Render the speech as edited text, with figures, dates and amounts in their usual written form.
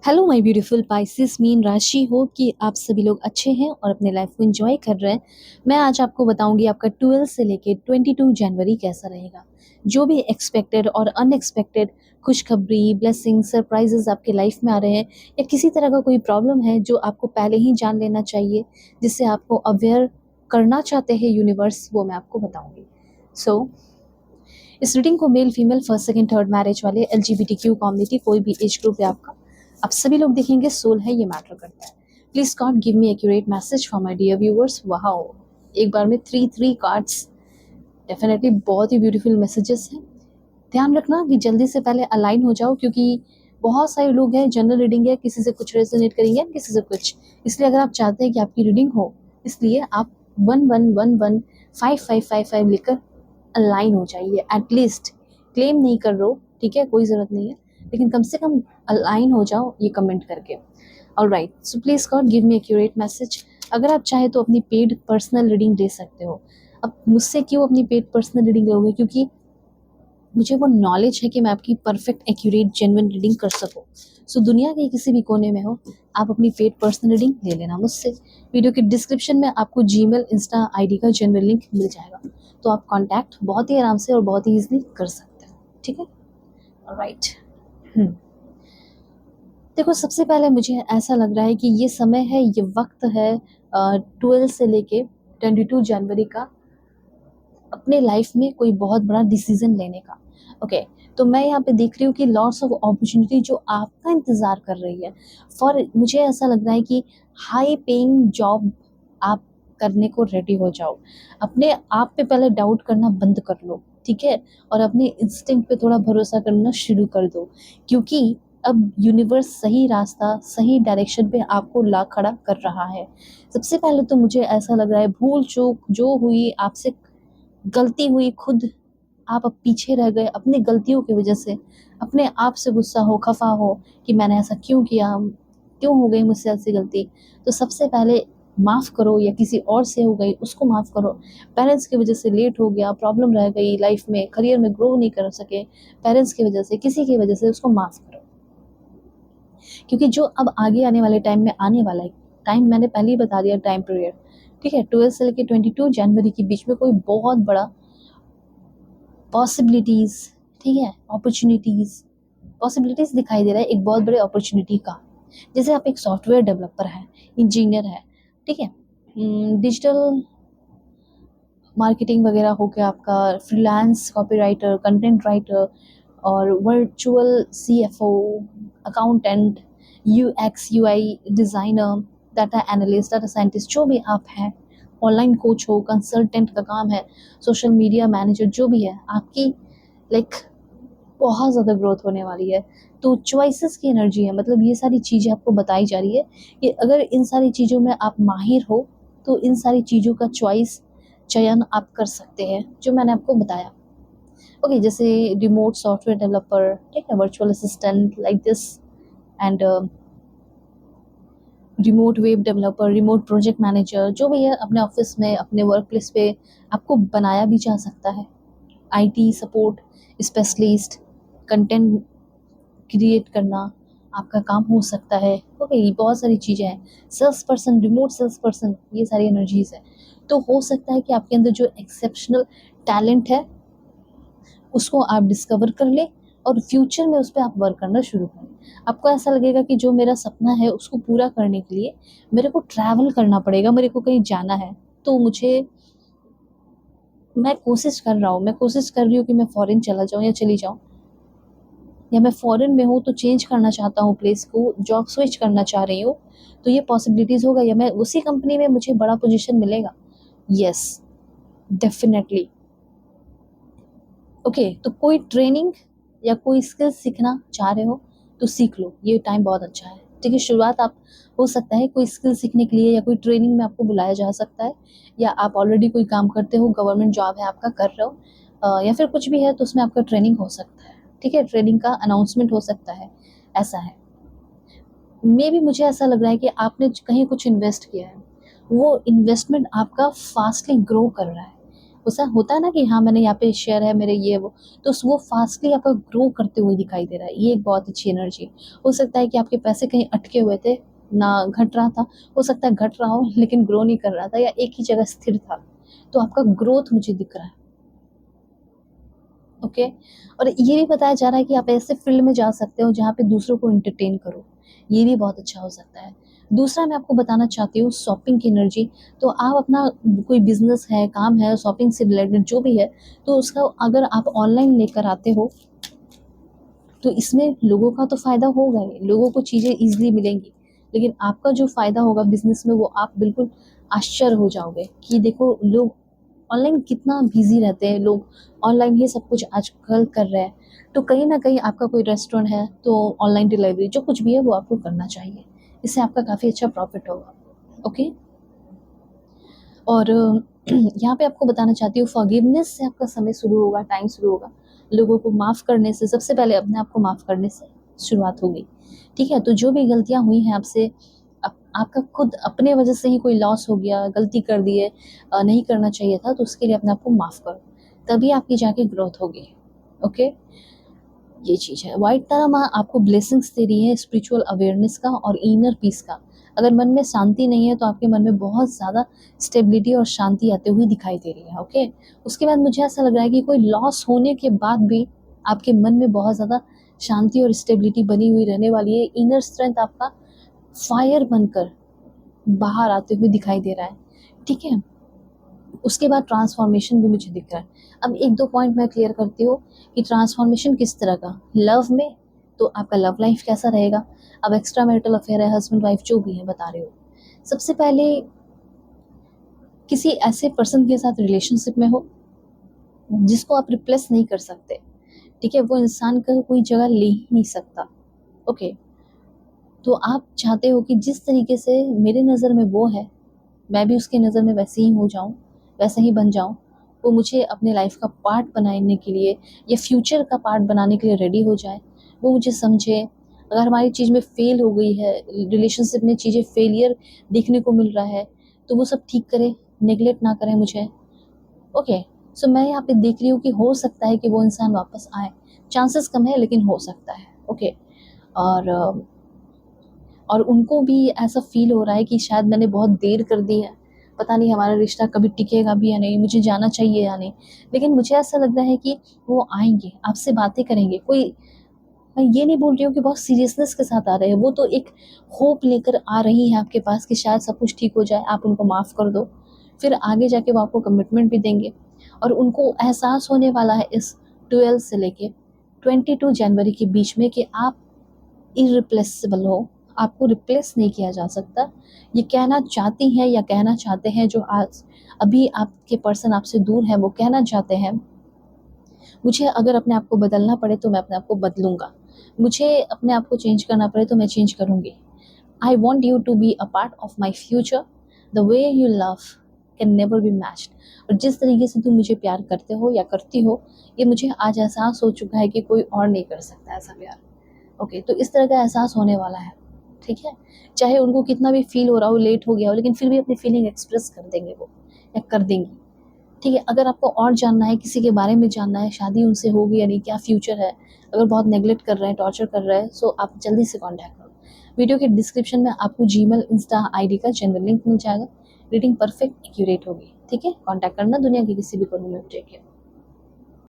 Hello my beautiful Pisces mean राशि हो कि आप सभी लोग अच्छे हैं और अपने लाइफ को एंजॉय कर रहे हैं। मैं आज आपको बताऊंगी आपका 12 से लेके 22 जनवरी कैसा रहेगा। जो भी एक्सपेक्टेड और अनएक्सपेक्टेड खुशखबरी, ब्लेसिंग, सरप्राइजेस आपके लाइफ में आ रहे हैं या किसी तरह का कोई प्रॉब्लम है जो आपको पहले ही जान लेना चाहिए, जिससे आपको अवेयर करना चाहते हैं यूनिवर्स, वो मैं आपको बताऊंगी। सो इस रीडिंग को male female first second third marriage वाले एलजीबीटीक्यू कम्युनिटी, कोई भी एज ग्रुप है आपका, आप सभी लोग देखेंगे सोल है, ये मैटर करता है। Please God give me accurate message for my dear viewers. Wow, एक बार में थ्री कार्ड्स, डेफिनेटली बहुत ही ब्यूटीफुल मैसेजेस हैं। ध्यान रखना कि जल्दी से पहले अलाइन हो जाओ, क्योंकि बहुत सारे लोग हैं, जनरल रीडिंग है, किसी से कुछ रेजोनेट करेंगे, किसी से कुछ। इसलिए अगर आप चाहते हैं कि आपकी रीडिंग हो, इसलिए आप 11115555 लिखकर अलाइन हो जाइए। एटलीस्ट क्लेम नहीं कर रहे हो, ठीक है, कोई ज़रूरत नहीं है, लेकिन कम से कम अलाइन हो जाओ ये कमेंट करके। Alright, so please God give me accurate message. अगर आप चाहे तो अपनी पेड पर्सनल रीडिंग दे सकते हो। अब मुझसे क्यों अपनी पेड पर्सनल रीडिंग लोगे? क्योंकि मुझे वो नॉलेज है कि मैं आपकी परफेक्ट एक्यूरेट जेन्युइन रीडिंग कर सकूँ। सो दुनिया के किसी भी कोने में हो, आप अपनी पेड पर्सनल रीडिंग ले लेना मुझसे। वीडियो के डिस्क्रिप्शन में आपको जीमेल, इंस्टा आईडी का जेन्युइन लिंक मिल जाएगा, तो आप कांटेक्ट बहुत ही आराम से और बहुत ही ईजिली कर सकते हो, ठीक है। राइट। देखो, सबसे पहले मुझे ऐसा लग रहा है कि ये समय है, ये वक्त है 12 से लेके 22 जनवरी का, अपने लाइफ में कोई बहुत बड़ा डिसीजन लेने का। ओके, तो मैं यहाँ पे देख रही हूँ कि लॉट्स ऑफ अपॉर्चुनिटी जो आपका इंतज़ार कर रही है। फॉर मुझे ऐसा लग रहा है कि हाई पेइंग जॉब आप करने को रेडी हो जाओ। अपने आप पे पहले डाउट करना बंद कर लो, ठीक है, और अपने इंस्टिंक्ट पे थोड़ा भरोसा करना शुरू कर दो, क्योंकि अब यूनिवर्स सही रास्ता, सही डायरेक्शन पे आपको ला खड़ा कर रहा है। सबसे पहले तो मुझे ऐसा लग रहा है, भूल चूक जो हुई आपसे, गलती हुई, खुद आप अब पीछे रह गए अपनी गलतियों की वजह से, अपने आप से गुस्सा हो, खफा हो कि मैंने ऐसा क्यों किया, क्यों हो गई मुझसे ऐसी गलती। तो सबसे पहले माफ़ करो, या किसी और से हो गई उसको माफ़ करो। पेरेंट्स की वजह से लेट हो गया, प्रॉब्लम रह गई लाइफ में, करियर में ग्रो नहीं कर सके पेरेंट्स की वजह से, किसी की वजह से, उसको माफ़ करो। क्योंकि जो अब आगे आने वाले टाइम में आने वाला है, टाइम मैंने पहले ही बता दिया, टाइम पीरियड, ठीक है, 12 से लेकर 22 जनवरी के बीच में कोई बहुत बड़ा पॉसिबिलिटीज़, ठीक है, पॉसिबिलिटीज़ दिखाई दे रहा है एक बहुत बड़े अपॉर्चुनिटी का। जैसे आप एक सॉफ्टवेयर डेवलपर हैं, इंजीनियर है, ठीक है, डिजिटल मार्केटिंग वगैरह हो गया आपका, फ्रीलांस कॉपीराइटर, कंटेंट राइटर, और virtual CFO, accountant, UX UI designer, data analyst, data scientist, जो भी आप हैं, ऑनलाइन कोच हो, कंसल्टेंट का काम है, सोशल मीडिया मैनेजर, जो भी है आपकी, लाइक बहुत ज़्यादा ग्रोथ होने वाली है। तो चॉइसेस की एनर्जी है, मतलब ये सारी चीज़ें आपको बताई जा रही है कि अगर इन सारी चीज़ों में आप माहिर हो, तो इन सारी चीज़ों का चयन आप कर सकते हैं, जो मैंने आपको बताया। ओके, जैसे रिमोट सॉफ्टवेयर डेवलपर, ठीक है, virtual assistant like this, and remote web developer, remote project manager, जो भी है, अपने ऑफिस में, अपने वर्क प्लेस पे आपको बनाया भी जा सकता है। IT support specialist, content create करना आपका काम हो सकता है। ओके, ये बहुत सारी चीज़ें हैं। Sales person, remote sales person, ये सारी एनर्जीज है। तो हो सकता है कि आपके अंदर जो एक्सेप्शनल टैलेंट है उसको आप डिस्कवर कर लें, और फ्यूचर में उस पर आप वर्क करना शुरू करें। आपको ऐसा लगेगा कि जो मेरा सपना है उसको पूरा करने के लिए मेरे को ट्रैवल करना पड़ेगा, मेरे को कहीं जाना है, तो मैं कोशिश कर रहा हूँ, मैं कोशिश कर रही हूँ कि मैं फ़ॉरेन चला जाऊँ या चली जाऊँ, या मैं फ़ॉरेन में हूँ तो चेंज करना चाहता हूँ प्लेस को, जॉब स्विच करना चाह रही हूँ, तो ये पॉसिबिलिटीज़ होगा, या मैं उसी कंपनी में मुझे बड़ा पोजीशन मिलेगा। Yes, definitely. ओके, तो कोई ट्रेनिंग या कोई स्किल सीखना चाह रहे हो तो सीख लो, ये टाइम बहुत अच्छा है, ठीक है। शुरुआत आप, हो सकता है कोई स्किल सीखने के लिए या कोई ट्रेनिंग में आपको बुलाया जा सकता है, या आप ऑलरेडी कोई काम करते हो, गवर्नमेंट जॉब है आपका, कर रहे हो, या फिर कुछ भी है तो उसमें आपका ट्रेनिंग हो सकता है, ठीक है, ट्रेनिंग का अनाउंसमेंट हो सकता है, ऐसा है। मे भी मुझे ऐसा लग रहा है कि आपने कहीं कुछ इन्वेस्ट किया है, वो इन्वेस्टमेंट आपका फास्टली ग्रो कर रहा है, ऐसा होता है ना कि हाँ मैंने यहाँ पे शेयर है मेरे ये वो, तो वो फास्टली आपका ग्रो करते हुए दिखाई दे रहा है, ये एक बहुत अच्छी एनर्जी है। हो सकता है कि आपके पैसे कहीं अटके हुए थे, ना घट रहा था, हो सकता है घट रहा हो लेकिन ग्रो नहीं कर रहा था या एक ही जगह स्थिर था, तो आपका ग्रोथ मुझे दिख रहा है। ओके। और ये भी बताया जा रहा है कि आप ऐसे फील्ड में जा सकते हो जहाँ पे दूसरों को एंटरटेन करो, ये भी बहुत अच्छा हो सकता है। दूसरा मैं आपको बताना चाहती हूँ शॉपिंग की एनर्जी। तो आप अपना कोई बिजनेस है, काम है, शॉपिंग से रिलेटेड जो भी है, तो उसका अगर आप ऑनलाइन लेकर आते हो तो इसमें लोगों का तो फ़ायदा होगा ही, लोगों को चीज़ें ईज़िली मिलेंगी, लेकिन आपका जो फ़ायदा होगा बिज़नेस में वो आप बिल्कुल आश्चर्य हो जाओगे कि देखो लोग ऑनलाइन कितना बिज़ी रहते हैं, लोग ऑनलाइन ही सब कुछ आजकल कर रहे हैं। तो कहीं न कहीं आपका कोई रेस्टोरेंट है तो ऑनलाइन डिलीवरी जो कुछ भी है वो आपको करना चाहिए। इससे आपका काफ़ी अच्छा प्रॉफ़िट होगा। ओके? और यहाँ पे आपको बताना चाहती हूँ फॉरगिवनेस से आपका समय शुरू होगा, टाइम शुरू होगा। लोगों को माफ़ करने से, सबसे पहले अपने आप को माफ़ करने से शुरुआत होगी। ठीक है? तो जो भी गलतियाँ हुई हैं आपसे, आपका खुद अपने वजह से ही कोई लॉस हो गया, गलती कर दी है, नहीं करना चाहिए था, तो उसके लिए अपने आप को माफ़ करो। तभी आपकी जाके ग्रोथ होगी। ओके? ये चीज़ है। व्हाइट तारा माँ आपको ब्लेसिंग्स दे रही है स्पिरिचुअल अवेयरनेस का और इनर पीस का। अगर मन में शांति नहीं है तो आपके मन में बहुत ज़्यादा स्टेबिलिटी और शांति आते हुए दिखाई दे रही है। ओके? उसके बाद मुझे ऐसा लग रहा है कि कोई लॉस होने के बाद भी आपके मन में बहुत ज़्यादा शांति और स्टेबिलिटी बनी हुई रहने वाली है। इनर स्ट्रेंथ आपका फायर बनकर बाहर आते हुए दिखाई दे रहा है। ठीक है? उसके बाद ट्रांसफॉर्मेशन भी मुझे दिख रहा है। अब 1-2 पॉइंट मैं क्लियर करती हूँ कि ट्रांसफॉर्मेशन किस तरह का? लव में, तो आपका लव लाइफ कैसा रहेगा? अब एक्स्ट्रा मैरिटल अफेयर है, हस्बैंड वाइफ जो भी है बता रही हूँ। सबसे पहले किसी ऐसे पर्सन के साथ रिलेशनशिप में हो, जिसको आप रिप्लेस नहीं कर सकते, ठीक है? वो इंसान का कोई जगह ले ही नहीं सकता, ओके? तो आप चाहते हो कि जिस तरीके से मेरे नज़र में वो है, मैं भी उसकी नज़र में वैसे ही हो जाऊँ, वैसे ही बन जाऊँ। वो मुझे अपने लाइफ़ का पार्ट बनाने के लिए या फ्यूचर का पार्ट बनाने के लिए रेडी हो जाए। वो मुझे समझे, अगर हमारी चीज़ में फ़ेल हो गई है, रिलेशनशिप में चीज़ें फ़ेलियर देखने को मिल रहा है, तो वो सब ठीक करे, नेगलेक्ट ना करे मुझे। ओके, सो मैं यहाँ पे देख रही हूँ कि हो सकता है कि वो इंसान वापस आए। चांसेस कम है लेकिन हो सकता है, ओके। और और उनको भी ऐसा फ़ील हो रहा है कि शायद मैंने बहुत देर कर दी है, पता नहीं हमारा रिश्ता कभी टिकेगा भी या नहीं, मुझे जाना चाहिए या नहीं। लेकिन मुझे ऐसा लग रहा है कि वो आएँगे, आपसे बातें करेंगे। कोई, मैं ये नहीं बोल रही हूँ कि बहुत सीरियसनेस के साथ आ रहे हैं, वो तो एक होप लेकर आ रही हैं आपके पास कि शायद सब कुछ ठीक हो जाए, आप उनको माफ़ कर दो। फिर आगे जाके वो आपको कमिटमेंट भी देंगे और उनको एहसास होने वाला है इस 12 से लेके 22 जनवरी के बीच में कि आप इर्रिप्लेसेबल हो, आपको रिप्लेस नहीं किया जा सकता। ये कहना चाहती हैं या कहना चाहते हैं जो आज अभी आपके पर्सन आपसे दूर हैं, वो कहना चाहते हैं, मुझे अगर अपने आप को बदलना पड़े तो मैं अपने आप को बदलूँगा। मुझे अपने आप को चेंज करना पड़े तो मैं चेंज करूँगी। I want you to be a part of my future, the way you love can never be matched. और जिस तरीके से तुम मुझे प्यार करते हो या करती हो, ये मुझे आज एहसास हो चुका है कि कोई और नहीं कर सकता ऐसा प्यार। ओके, तो इस तरह का एहसास होने वाला है, ठीक है? चाहे उनको कितना भी फ़ील हो रहा हो, लेट हो गया हो, लेकिन फिर भी अपनी फीलिंग एक्सप्रेस कर देंगे वो या कर देंगी, ठीक है? अगर आपको और जानना है, किसी के बारे में जानना है, शादी उनसे होगी या नहीं, क्या फ्यूचर है, अगर बहुत नेगलेक्ट कर रहे हैं, टॉर्चर कर रहे हैं, सो आप जल्दी से कॉन्टैक्ट करो। वीडियो के डिस्क्रिप्शन में आपको जीमेल, इंस्टा आईडी का जेन्युइन लिंक मिल जाएगा। रीडिंग परफेक्ट एक्यूरेट होगी, ठीक है? कॉन्टैक्ट करना दुनिया के किसी भी कोने में। Take care.